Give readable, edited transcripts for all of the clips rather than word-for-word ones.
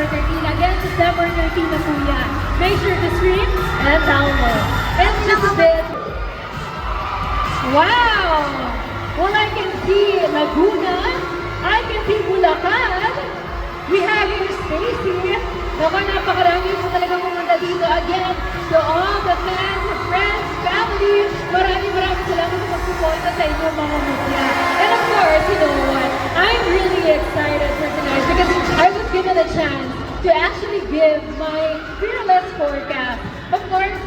December 13. Again, December 13 na po yan. Make sure to stream and download. And just a bit. Wow! Well, I can see Laguna. I can see Bulacan. We have here Stacy. Naku, napakarami po talaga pumunta dito. Again, to all the fans, friends, family, maraming salamat sa pagsuporta sa inyong mga mutya. And of course, you know what? I'm really excited for tonight because I was given a chance to actually give my fearless forecast. Of course,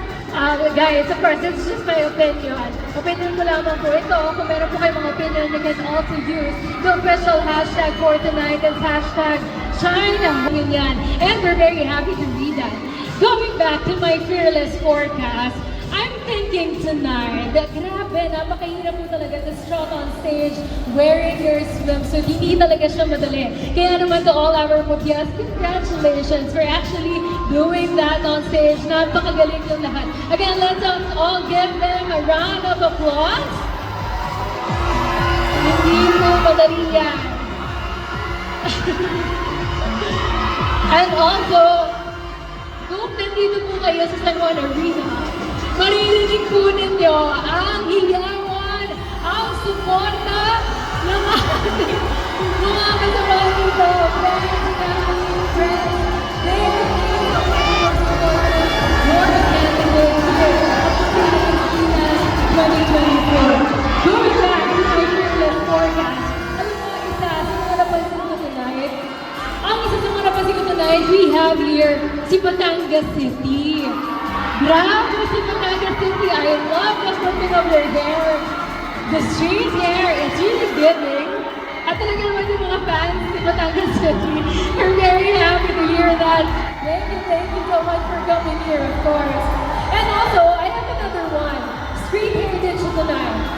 guys, of course, it's just my opinion. Opinion ko lamang po ito. Kung meron po kayong mga opinion, you can also use the official hashtag for tonight. It's hashtag China. And we're very happy to read that. Going back to my fearless forecast, I'm thinking tonight that grabe, napakahirap po talaga to strut on stage wearing your swimsuit. Hindi talaga siya madali. Kaya naman to all our mutyas, congratulations for actually doing that on stage. Napakagaling yung lahat. Again, let's all give them a round of applause. Hindi po madali yan. And also, kung nandito po kayo sa San Juan Arena, maririnig po ninyo ang hiyawan, ang suporta ng ating mga kasama dito. Friends, family, friends, they are more candidates here at Pilipinas 2024. Going back to my fearless forecast, alam mo, isa sa mga napansin ko tonight, we have here si Batangas City. Bravo si Batangas City. I love the flipping of their hair. The straight hair is really giving. At talaga naman yung mga fans si Batangas City. We're very happy to hear that. Thank you so much for coming here, of course. And also, I have another one. Street Heritage tonight.